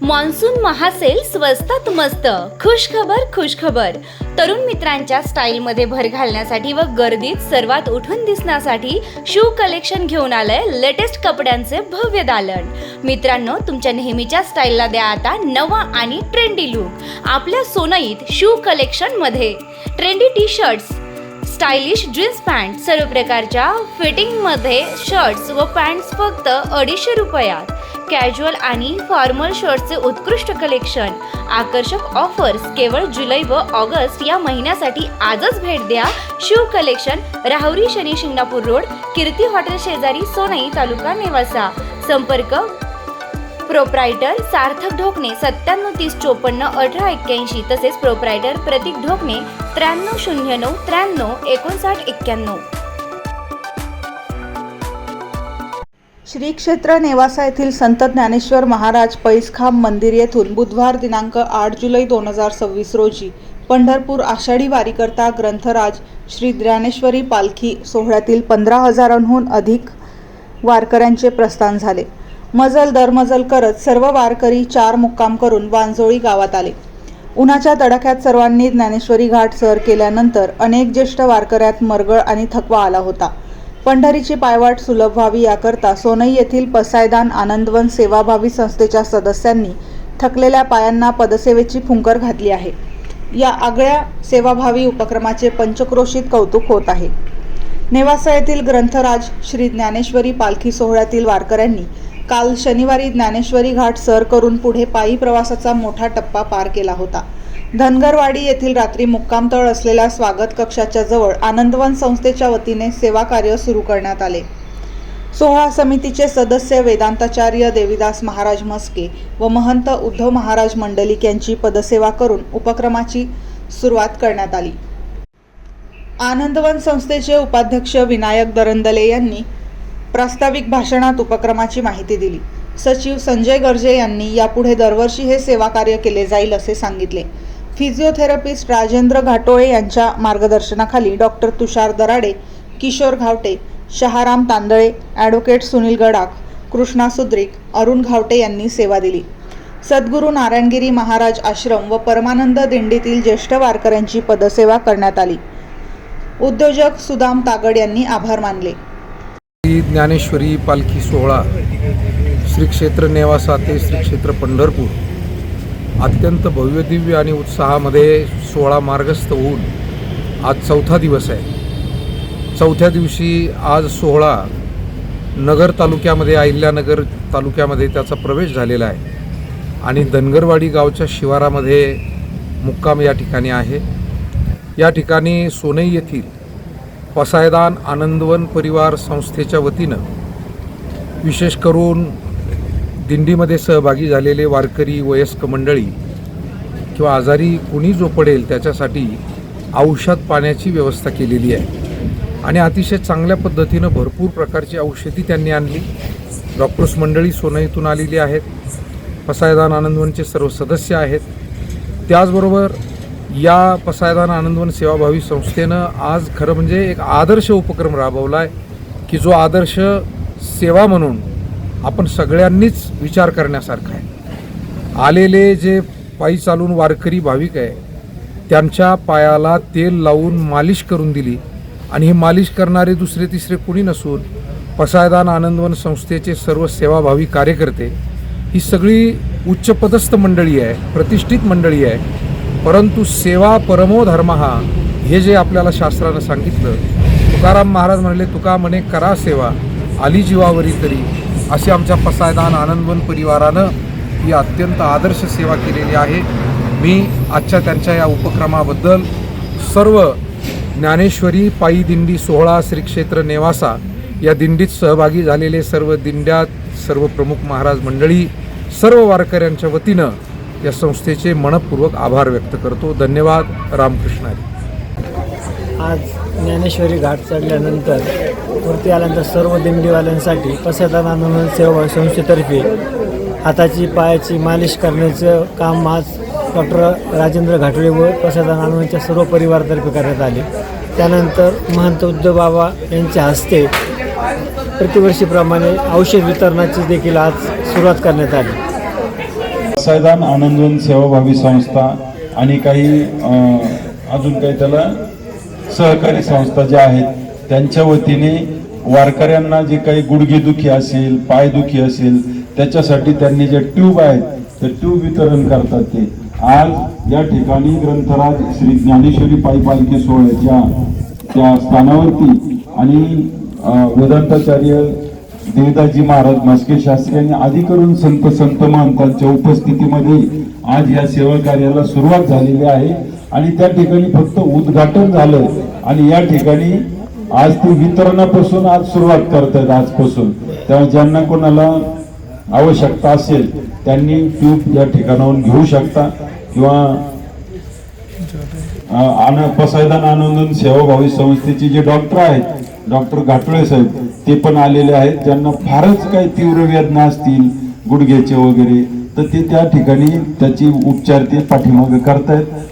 Monsoon महासेल स्वस्तात मस्त. खुश खबर. तरुण मित्रांच्या स्टाईलमध्ये भर घालण्यासाठी व गर्दीत सर्वात उठून दिसण्यासाठी शू कलेक्शन घेऊन आलंय लेटेस्ट कपड्यांचे भव्य दालन. मित्रांनो, तुमच्या नेहमीच्या स्टाईलला द्या आता नवा आणि ट्रेंडी लुक. आपल्या सोनईत शू कलेक्शन मध्ये trendy T shirts, stylish jeans pant, सर्व प्रकारच्या फिटिंगमध्ये शर्ट्स व पॅन्ट्स फक्त 250 रुपयात. कॅज्युअल आणि फॉर्मल शर्ट्सचे उत्कृष्ट कलेक्शन, आकर्षक ऑफर्स केवळ जुलै व ऑगस्ट या महिन्यासाठी. आजच भेट द्या shoe collection, Rahuri Shani Shingnapur road, Kirti hotel शेजारी, सोनई, तालुका नेवासा. संपर्क प्रोप्रायटर सार्थक ढोकणे 9730541881, तसेच प्रोप्रायटर प्रतीक ढोकणे 9309935991. श्री क्षेत्र नेवासा येथील संत ज्ञानेश्वर महाराज पैसखांब मंदिर येथून बुधवार दिनांक 8 जुलै 2026 रोजी पंढरपूर आषाढी वारीकरता ग्रंथराज श्री ज्ञानेश्वरी पालखी सोहळ्यातील 15,000हून अधिक वारकऱ्यांचे प्रस्थान झाले. मजल दरमजल करत सर्व वारकरी 4 मुक्काम करून वांजोळी गावात आले. उन्हाच्या तडाख्यात सर्वांनी ज्ञानेश्वरी घाट सर केल्यानंतर अनेक ज्येष्ठ वारकऱ्यात मरगळ आणि थकवा आला होता. पंढरीची पायवाट सुलभ व्हावी याकरता सोनई येथील पसायदान आनंदवन सेवाभावी संस्थेच्या सदस्यांनी थकलेल्या पायांना पदसेवेची फुंकर घातली आहे. या आगळ्या सेवाभावी उपक्रमाचे पंचक्रोशीत कौतुक होत आहे. नेवासा येथील ग्रंथराज श्री ज्ञानेश्वरी पालखी सोहळ्यातील वारकऱ्यांनी काल शनिवारी ज्ञानेश्वरी घाट सर करून पुढे पायी प्रवासाचा मोठा टप्पा पार केला होता. धनगरवाडी येथील रात्री मुक्कामतळ असलेल्या स्वागत कक्षाच्या जवळ आनंदवन संस्थेच्या वतीने सेवा कार्य सुरू करण्यात आले. सोहळा समितीचे सदस्य वेदांताचार्य देवीदास महाराज म्हस्के व महंत उद्धव महाराज मंडलिक यांची पदसेवा करून उपक्रमाची सुरुवात करण्यात आली. आनंदवन संस्थेचे उपाध्यक्ष विनायक दरंदले यांनी प्रास्ताविक भाषणात उपक्रमाची माहिती दिली. सचिव संजय गर्जे यांनी यापुढे दरवर्षी हे सेवा कार्य केले जाईल असे सांगितले. फिजिओथेरपिस्ट राजेंद्र घाटोळे यांच्या मार्गदर्शनाखाली डॉक्टर तुषार दराडे, किशोर घावटे, शहाराम तांदळे, ॲडव्होकेट सुनील गडाख, कृष्णा सुद्रिक, अरुण घावटे यांनी सेवा दिली. सद्गुरू नारायणगिरी महाराज आश्रम व परमानंद दिंडीतील ज्येष्ठ वारकऱ्यांची पदसेवा करण्यात आली. उद्योजक सुदाम तागड यांनी आभार मानले. ज्ञानेश्वरी पालखी सोहळा श्री क्षेत्र नेवासा ते श्री क्षेत्र पंढरपूर अत्यंत भव्य दिव्य आणि उत्साहामध्ये सोहळा मार्गस्थ होऊन आज 4था दिवस आहे. 4थ्या दिवशी आज सोहळा नगर तालुक्यामध्ये, अहिल्यानगर तालुक्यामध्ये त्याचा प्रवेश झालेला आहे आणि धनगरवाडी गावच्या शिवारामध्ये मुक्काम या ठिकाणी आहे. या ठिकाणी सोनई येथील पसायदान आनंदवन परिवार संस्थेच्या वतीनं विशेष करून दिंडीमध्ये सहभागी झालेले वारकरी, वयस्क मंडळी किंवा आजारी कुणी जो पडेल त्याच्यासाठी औषध पाण्याची व्यवस्था केलेली आहे आणि अतिशय चांगल्या पद्धतीनं भरपूर प्रकारची औषधी त्यांनी आणली. डॉक्टर्स मंडळी सोनईतून आलेली आहेत, पसायदान आनंदवनचे सर्व सदस्य आहेत. त्याचबरोबर या पसायदान आनंदवन सेवाभावी संस्थेनं आज खरं म्हणजे एक आदर्श उपक्रम राबवला आहे की जो आदर्श सेवा म्हणून आपण सगळ्यांनीच विचार करण्यासारखा आहे. आलेले जे पायी चालून वारकरी भाविक आहे त्यांच्या पायाला तेल लावून मालिश करून दिली आणि ही मालिश करणारे दुसरे तिसरे कुणी नसून पसायदान आनंदवन संस्थेचे सर्व सेवाभावी कार्यकर्ते. ही सगळी उच्चपदस्थ मंडळी आहे, प्रतिष्ठित मंडळी आहे. परंतु सेवा परमो धर्म हे जे आपल्याला शास्त्रानं सांगितलं, तुकाराम महाराज म्हणले, तुका म्हणे करा सेवा आली जीवावरी तरी. अशी आमच्या पसायदान आनंदवन परिवारानं ही अत्यंत आदर्श सेवा केलेली आहे. मी आजच्या त्यांच्या या उपक्रमाबद्दल सर्व ज्ञानेश्वरी पायी दिंडी सोहळा श्री क्षेत्र नेवासा या दिंडीत सहभागी झालेले सर्व दिंड्यात सर्व प्रमुख महाराज मंडळी, सर्व वारकऱ्यांच्या वतीनं या संस्थेचे मनपूर्वक आभार व्यक्त करतो. धन्यवाद. रामकृष्ण हरी. आज ज्ञानेश्वरी घाट चढल्यानंतर वरती आल्यानंतर सर्व दिंडीवाल्यांसाठी पसायदान आनंदवन सेवा संस्थेतर्फे हाताची पायाची मालिश करण्याचं काम आज डॉक्टर राजेंद्र घाटोळे व पसायदान आनंदवनच्या सर्व परिवारातर्फे करण्यात आले. त्यानंतर महंत उद्धव बाबा यांच्या हस्ते प्रतिवर्षीप्रमाणे औषध वितरणाची देखील आज सुरुवात करण्यात आली. पसायदान आनंदवन सेवाभावी संस्था आणि काही अजून काही त्याला सहकारी संस्था ज्या आहेत त्यांच्या वतीने वारकऱ्यांना जे काही गुडघेदुखी असेल पायदुखी असेल त्याच्यासाठी त्यांनी जे ट्यूब आहेत ते ट्यूब वितरण करतात. ते आज या ठिकाणी ग्रंथराज श्री ज्ञानेश्वरी पायी पालखी सोहळ्याच्या त्या स्थानावरती आणि वेदांताचार्य देवदासजी महाराज म्हस्के शास्त्री यांनी आदी करून संत महंतांच्या उपस्थितीमध्ये आज या सेवा कार्याला सुरुवात झालेली आहे आणि त्या ठिकाणी फक्त उद्घाटन झालं आणि या ठिकाणी आज ते वितरणापासून आज सुरुवात करतात आजपासून. त्यामुळे ज्यांना कोणाला आवश्यकता असेल त्यांनी ट्यूब या ठिकाणाहून घेऊ शकता किंवा पसायदान आनंदन सेवाभावी संस्थेचे जे डॉक्टर आहेत डॉक्टर घाटुळे साहेब ते पण आलेले आहेत. ज्यांना फारच काही तीव्र वेदना असतील गुडघ्याचे वगैरे तर ते त्या ठिकाणी त्याची उपचार ते पाठीमागे करतायत